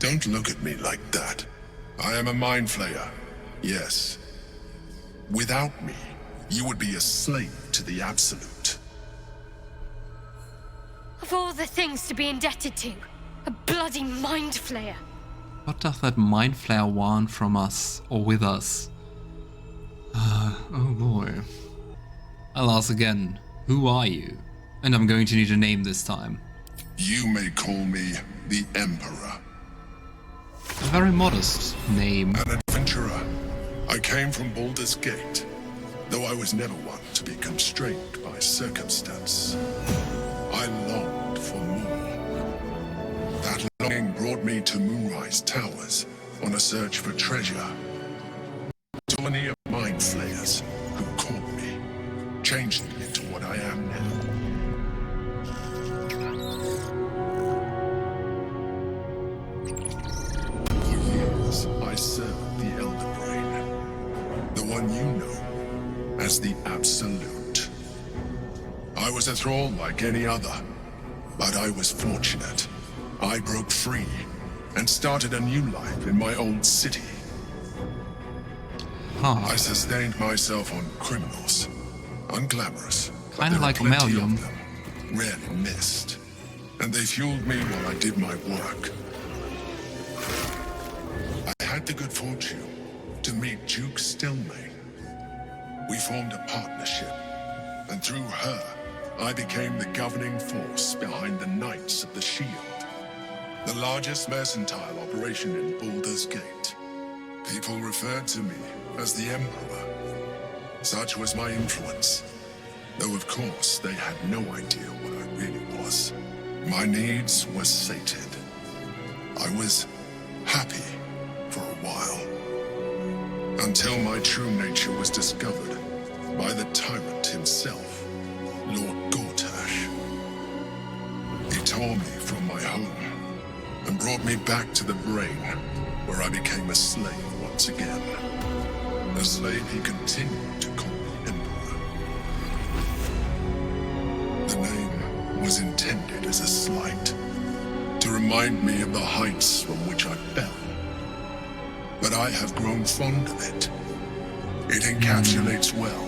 Don't look at me like that. I am a Mindflayer, yes. Without me, you would be a slave to the Absolute. Of all the things to be indebted to, a bloody Mindflayer. What does that Mindflayer want from us, or with us? Oh boy. I'll ask again, who are you? And I'm going to need a name this time. You may call me the Emperor. A very modest name. An adventurer. I came from Baldur's Gate, though I was never one to be constrained by circumstance. I longed for more. That longing brought me to Moonrise Towers on a search for treasure. A colony of Mindflayers who caught me, changed me into what I am now. I served the Elder Brain, the one you know as the Absolute. I was a thrall like any other, but I was fortunate. I broke free and started a new life in my old city. I sustained myself on criminals, unglamorous, kind of like Amalgam. Rarely missed, and they fueled me while I did my work. I had the good fortune to meet Duke Stelmane. We formed a partnership, and through her, I became the governing force behind the Knights of the Shield, the largest mercantile operation in Baldur's Gate. People referred to me as the Emperor. Such was my influence, though of course they had no idea what I really was. My needs were sated. I was happy for a while, until my true nature was discovered by the tyrant himself, Lord Gortash. He tore me from my home and brought me back to the Brain, where I became a slave once again. A slave he continued to call me Emperor. The name was intended as a slight, to remind me of the heights from which I fell. But I have grown fond of it. It encapsulates well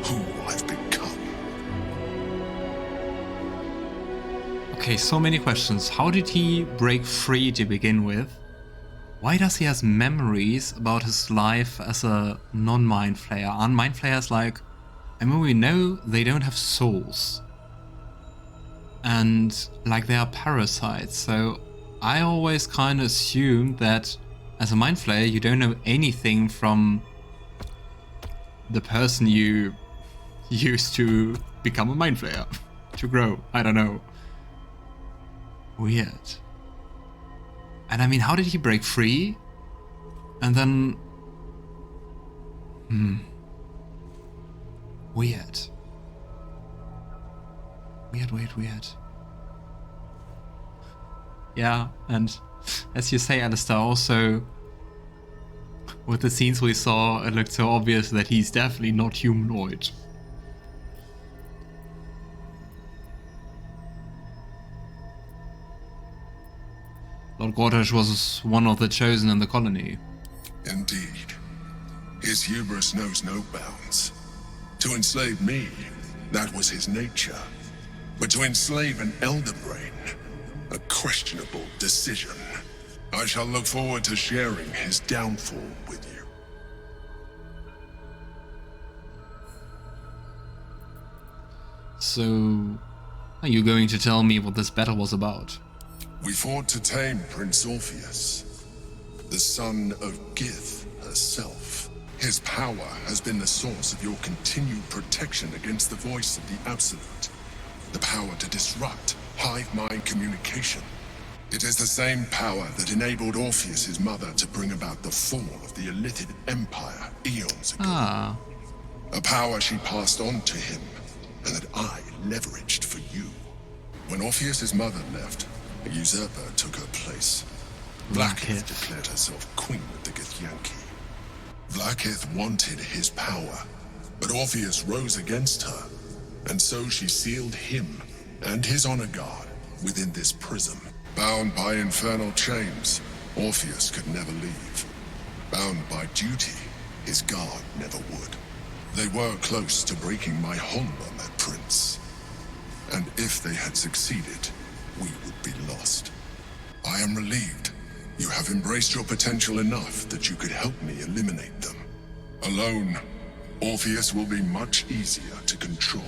who I've become. Okay, so many questions. How did he break free to begin with? Why does he have memories about his life as a non-Mind Flayer? Aren't Mind Flayers like... I mean, we know they don't have souls. And like they are parasites, so I always kind of assumed that as a Mind Flayer, you don't know anything from the person you used to become a Mind Flayer, to grow. I don't know. Weird. And I mean, how did he break free? And then... Weird. Weird. Yeah, and as you say, Alistair, also with the scenes we saw, it looked so obvious that he's definitely not humanoid. Lord Gortash was one of the chosen in the colony. Indeed. His hubris knows no bounds. To enslave me, that was his nature. But to enslave an Elder Brain, a questionable decision. I shall look forward to sharing his downfall with you. So, are you going to tell me what this battle was about? We fought to tame Prince Orpheus, the son of Gith herself. His power has been the source of your continued protection against the voice of the Absolute. The power to disrupt hive mind communication. It is the same power that enabled Orpheus, his mother, to bring about the fall of the Illithid Empire eons ago. A power she passed on to him, and that I leveraged for you. When Orpheus' mother left, a usurper took her place. Blackith declared herself queen of the Githyanki. Blackith wanted his power, but Orpheus rose against her, and so she sealed him and his honor guard within this prism. Bound by infernal chains, Orpheus could never leave. Bound by duty, his guard never would. They were close to breaking my honor, my prince. And if they had succeeded, we would be lost. I am relieved. You have embraced your potential enough that you could help me eliminate them. Alone, Orpheus will be much easier to control.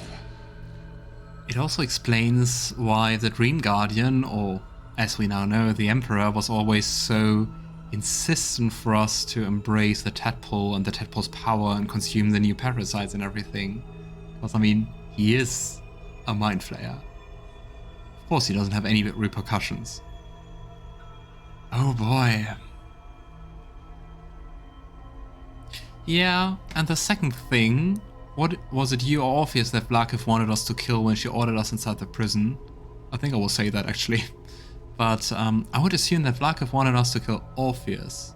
It also explains why the Dream Guardian, or as we now know, the Emperor, was always so insistent for us to embrace the tadpole and the tadpole's power and consume the new parasites and everything. Because, I mean, he is a Mindflayer. Of course he doesn't have any repercussions. Oh boy. Yeah, and the second thing, what was it, you or Orpheus that Vlaakith wanted us to kill when she ordered us inside the prison? I think I will say that actually. But I would assume that Vlaakith wanted us to kill Orpheus.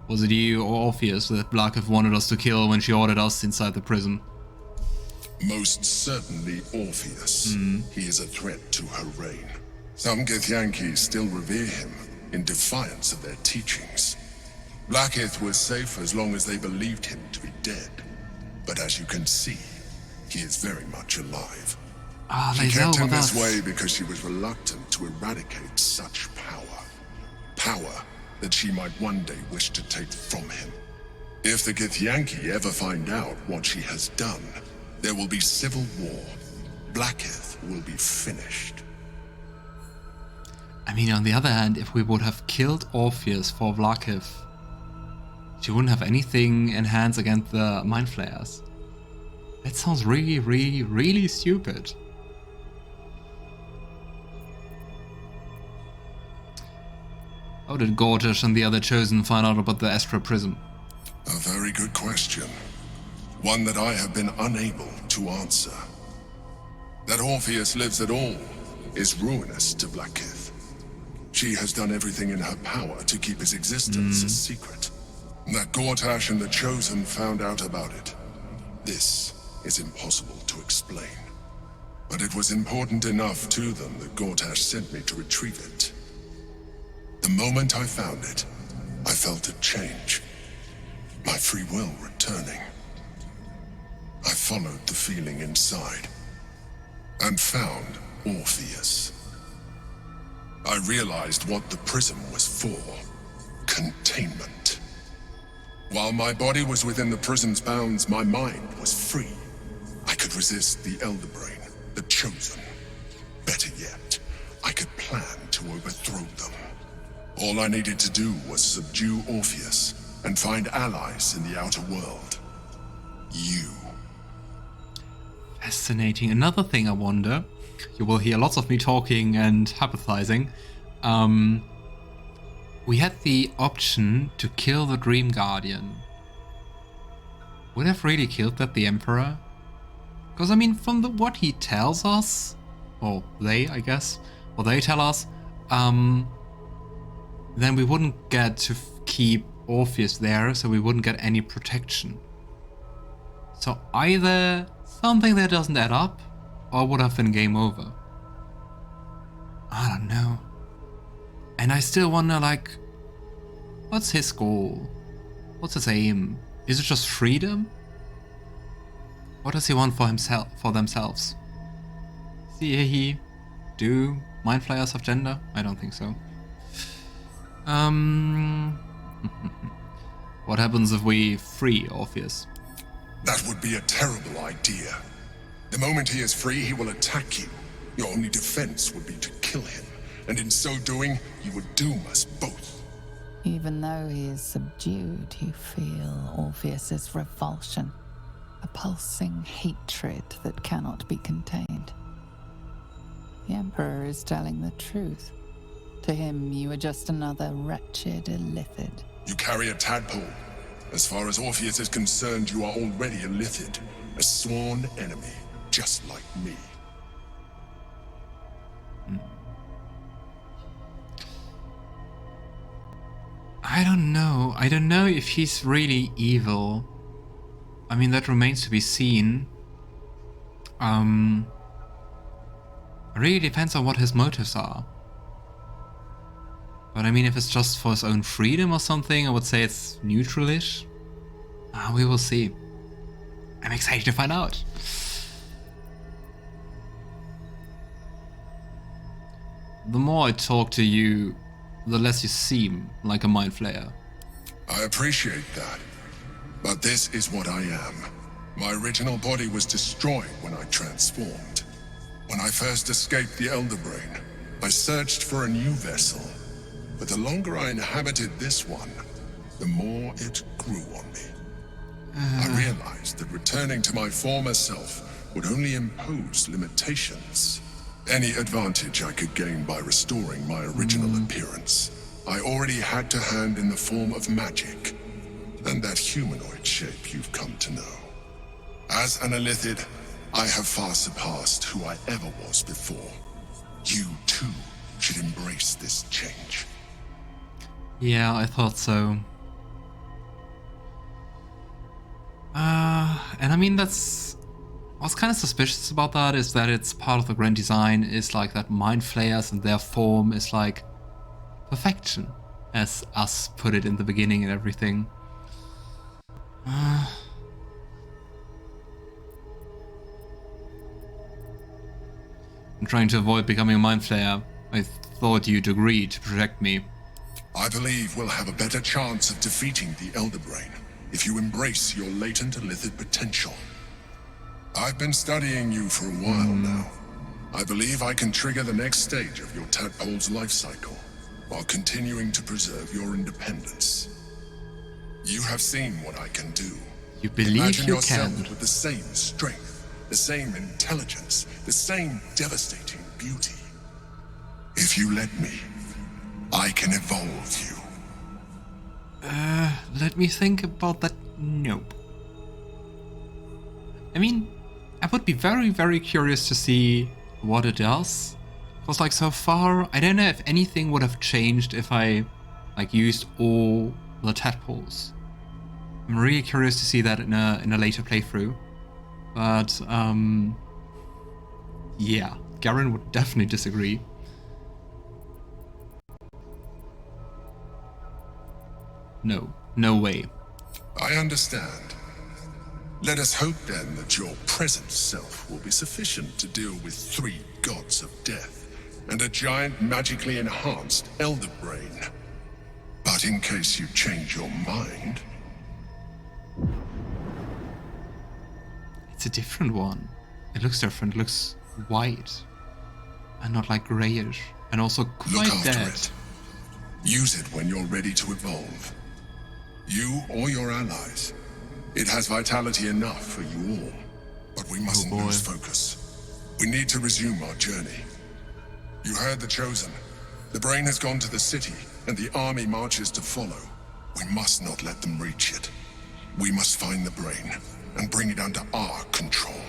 Was it you or Orpheus that Vlaakith wanted us to kill when she ordered us inside the prison? Most certainly Orpheus. He is a threat to her reign. Some Githyanki still revere him in defiance of their teachings. Vlaakith was safe as long as they believed him to be dead. But as you can see, he is very much alive. She kept him this way because she was reluctant to eradicate such power. Power that she might one day wish to take from him. If the Githyanki ever find out what she has done, there will be civil war. Vlaakith will be finished. I mean, on the other hand, if we would have killed Orpheus for Vlaakith, she wouldn't have anything in hands against the Mindflayers. That sounds really, really, really stupid. How did Gorgeous and the other Chosen find out about the Astral Prism? A very good question. One that I have been unable to answer. That Orpheus lives at all is ruinous to Vlaakith. She has done everything in her power to keep his existence a secret. That Gortash and the Chosen found out about it. This is impossible to explain. But it was important enough to them that Gortash sent me to retrieve it. The moment I found it, I felt a change. My free will returning. I followed the feeling inside and found Orpheus. I realized what the prism was for. Containment. While my body was within the prison's bounds, my mind was free. I could resist the Elder Brain, the Chosen. Better yet, I could plan to overthrow them. All I needed to do was subdue Orpheus and find allies in the outer world. You. Fascinating. Another thing I wonder, you will hear lots of me talking and hypothesizing. We had the option to kill the Dream Guardian. Would have really killed that the Emperor? Because I mean, from what he tells us, or they, I guess, or they tell us, then we wouldn't get to keep Orpheus there, so we wouldn't get any protection. So either something that doesn't add up, or would have been game over. I don't know. And I still wonder, like, what's his goal? What's his aim? Is it just freedom? What does he want for himself, for themselves? See, do Mindflayers have gender? I don't think so. What happens if we free Orpheus? That would be a terrible idea. The moment he is free, he will attack you. Your only defense would be to kill him, and in so doing, you would doom us both. Even though he is subdued, you feel Orpheus's revulsion, a pulsing hatred that cannot be contained. The Emperor is telling the truth. To him, you are just another wretched illithid. You carry a tadpole. As far as Orpheus is concerned, you are already a illithid, a sworn enemy, just like me. I don't know. I don't know if he's really evil. I mean, that remains to be seen. It really depends on what his motives are. But I mean, if it's just for his own freedom or something, I would say it's neutral-ish. We will see. I'm excited to find out. The more I talk to you, the less you seem like a Mindflayer. I appreciate that. But this is what I am. My original body was destroyed when I transformed. When I first escaped the Elder Brain, I searched for a new vessel. But the longer I inhabited this one, the more it grew on me. I realized that returning to my former self would only impose limitations. Any advantage I could gain by restoring my original appearance, I already had to hand in the form of magic, and that humanoid shape you've come to know. As an Illithid, I have far surpassed who I ever was before. You, too, should embrace this change. Yeah, I thought so. And I mean, what's kind of suspicious about that is that it's part of the grand design, is like that mind flayers and their form is like perfection, as us put it in the beginning and everything. I'm trying to avoid becoming a mind flayer. I thought you'd agree to protect me. I believe we'll have a better chance of defeating the Elder Brain if you embrace your latent Illithid potential. I've been studying you for a while now. I believe I can trigger the next stage of your tadpole's life cycle, while continuing to preserve your independence. You have seen what I can do. You believe Imagine you yourself can. with the same strength, the same intelligence, the same devastating beauty. If you let me, I can evolve you. Let me think about that. Nope. I mean, I would be very, very curious to see what it does. Because like so far, I don't know if anything would have changed if I like used all the tadpoles. I'm really curious to see that in a later playthrough. But yeah, Garon would definitely disagree. No way. I understand. Let us hope then that your present self will be sufficient to deal with 3 gods of death and a giant magically enhanced Elder Brain. But in case you change your mind... It's a different one. It looks different. It looks white and not like grayish, and also Look quite after dead. it. Use it when you're ready to evolve. You or your allies. It has vitality enough for you all. But we mustn't boy. lose focus. We need to resume our journey. You heard the Chosen. The Brain has gone to the city, and the army marches to follow. We must not let them reach it. We must find the Brain, and bring it under our control.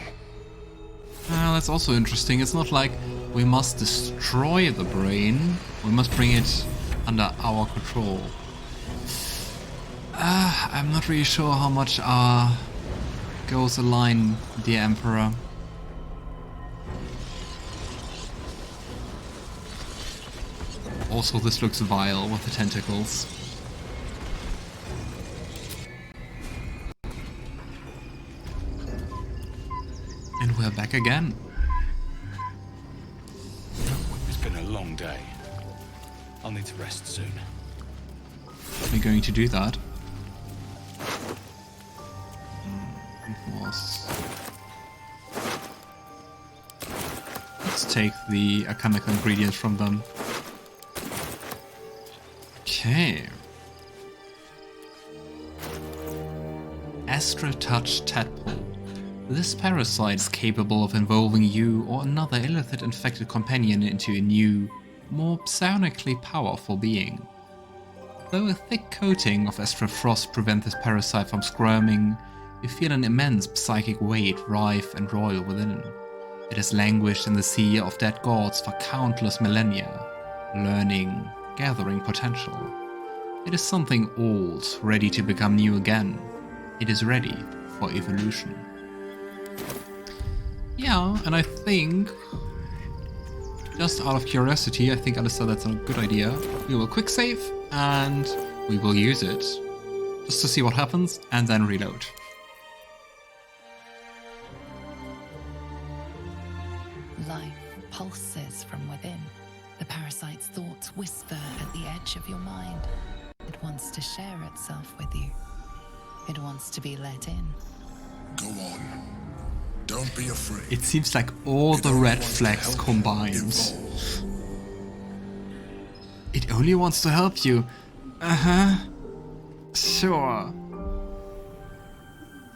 That's also interesting. It's not like we must destroy the brain. We must bring it under our control. I'm not really sure how much our goals align, dear Emperor. Also, this looks vile with the tentacles. And we're back again. It's been a long day. I'll need to rest soon. We're going to do that. Let's take the alchemical ingredients from them. Okay. Astral Touch Tadpole. This parasite is capable of involving you or another Illithid infected companion into a new, more psionically powerful being. Though a thick coating of astral frost prevents this parasite from squirming, you feel an immense psychic weight rife and royal within. It has languished in the sea of dead gods for countless millennia, learning, gathering potential. It is something old, ready to become new again. It is ready for evolution. Yeah, and I think just out of curiosity, I think Alistair, that's a good idea. We will quick save and we will use it just to see what happens and then reload. Life pulses from within. The parasite's thoughts whisper at the edge of your mind. It wants to share itself with you. It wants to be let in. Go on. Don't be afraid. It seems like all the red flags combined. Evolve. It only wants to help you. Uh-huh. Sure.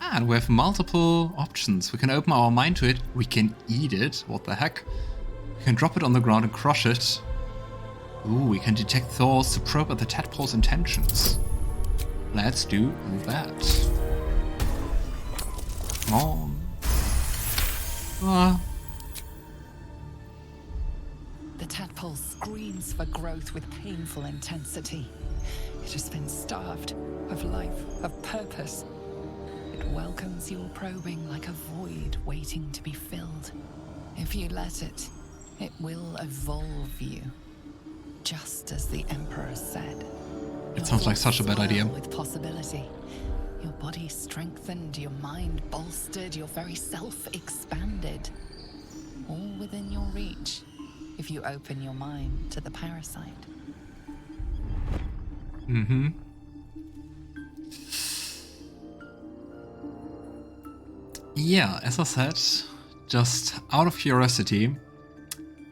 And we have multiple options. We can open our mind to it. We can eat it. What the heck? We can drop it on the ground and crush it. Ooh, we can detect thoughts to probe at the tadpole's intentions. Let's do that. Come on. The tadpole screams for growth with painful intensity. It has been starved of life, of purpose. It welcomes your probing like a void waiting to be filled. If you let it, it will evolve you, just as the Emperor said. It sounds like such a bad idea. With possibility. Your body strengthened, your mind bolstered, your very self expanded. All within your reach, if you open your mind to the parasite. Mm-hmm. Yeah, as I said, just out of curiosity,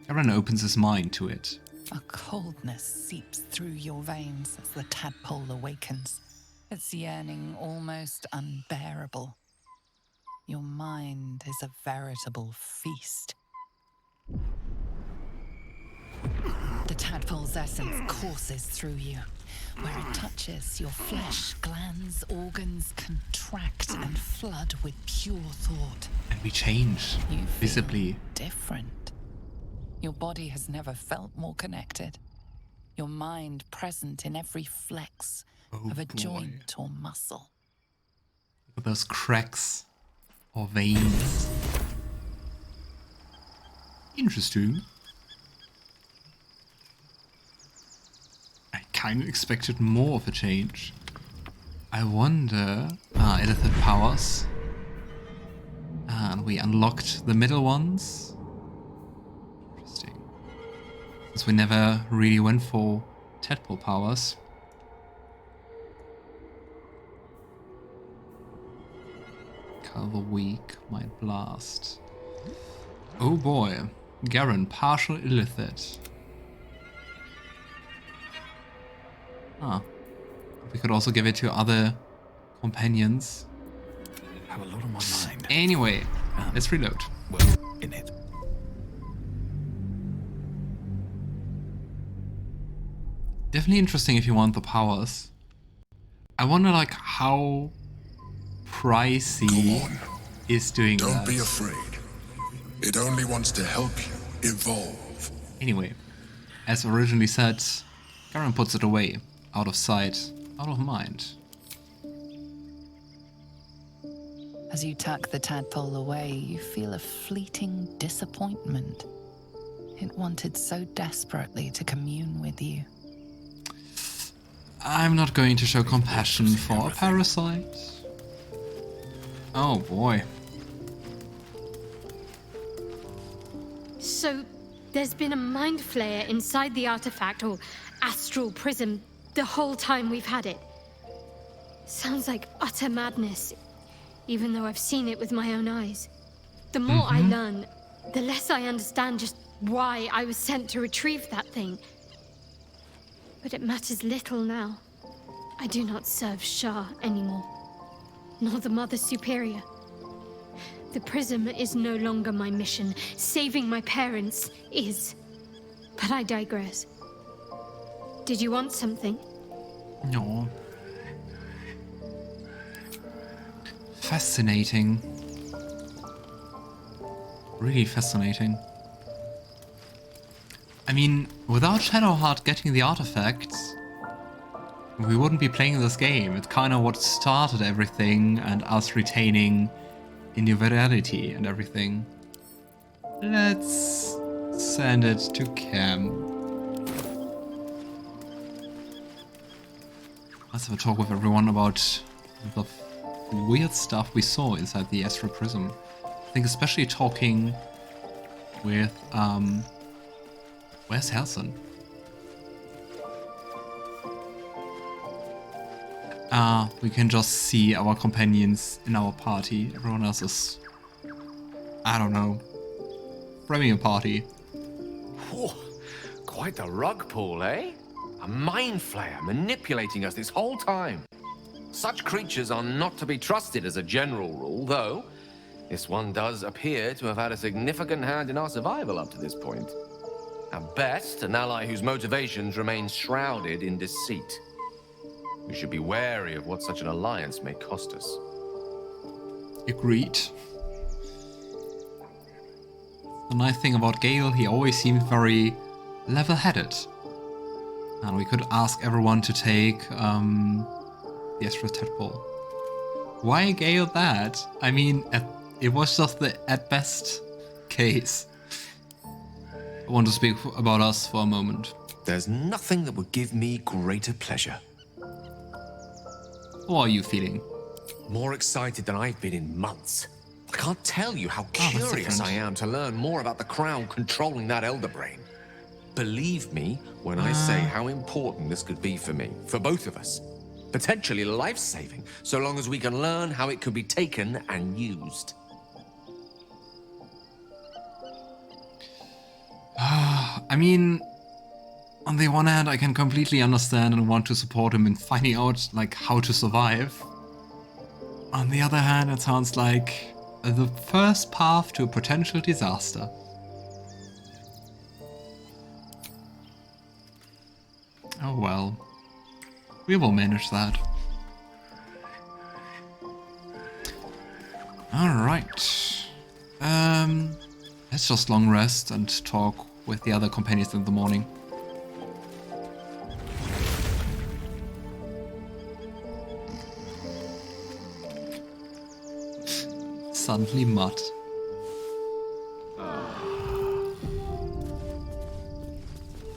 Garon opens his mind to it. A coldness seeps through your veins as the tadpole awakens, its yearning almost unbearable. Your mind is a veritable feast. The tadpole's essence courses through you. Where it touches, your flesh, glands, organs contract and flood with pure thought. And we change, You feel visibly. different. Your body has never felt more connected. Your mind present in every flex of a boy. joint or muscle. Look at those cracks or veins. Interesting. I kind of expected more of a change. I wonder... Illithid powers. And we unlocked the middle ones. Interesting. Since we never really went for tadpole powers. Color the weak, might blast. Oh boy. Garon, partial illithid. We could also give it to other companions. Have a lot on my mind. Anyway, let's reload. Well, in it. Definitely interesting if you want the powers. I wonder like how pricey Go on. is doing Don't that. be afraid. It only wants to help you evolve. Anyway, as originally said, Garon puts it away. Out of sight, out of mind. As you tuck the tadpole away, you feel a fleeting disappointment. It wanted so desperately to commune with you. I'm not going to show compassion for a parasite. Oh boy. So, there's been a Mindflayer inside the artifact, or Astral Prism, the whole time we've had it. Sounds like utter madness, even though I've seen it with my own eyes. The more I learn, the less I understand just why I was sent to retrieve that thing. But it matters little now. I do not serve Shah anymore, nor the Mother Superior. The prism is no longer my mission. Saving my parents is. But I digress. Did you want something? No. Fascinating. Really fascinating. I mean, without Shadowheart getting the artifacts, we wouldn't be playing this game. It's kind of what started everything and us retaining individuality and everything. Let's Send it to camp. Let's have a talk with everyone about the weird stuff we saw inside the Astral Prism. I think especially talking with, where's Halsin? We can just see our companions in our party. Everyone else is, I don't know, framing a party. Whew, quite the rug pull, eh? A Mindflayer manipulating us this whole time. Such creatures are not to be trusted as a general rule, though this one does appear to have had a significant hand in our survival up to this point. At best, an ally whose motivations remain shrouded in deceit. We should be wary of what such an alliance may cost us. Agreed. The nice thing about Gale, he always seemed very level-headed. And we could ask everyone to take the Astral tadpole. Why Gale that? I mean, it was just the at best case. I want to speak about us for a moment. There's nothing that would give me greater pleasure. How are you feeling? More excited than I've been in months. I can't tell you how that's curious different. I am to learn more about the crown controlling that elder brain. Believe me when I say how important this could be for me, for both of us. Potentially life-saving, so long as we can learn how it could be taken and used. I mean, on the one hand, I can completely understand and want to support him in finding out, like, how to survive. On the other hand, it sounds like the first path to a potential disaster. Oh well. We will manage that. Alright. Let's just long rest and talk with the other companions in the morning. Suddenly mud.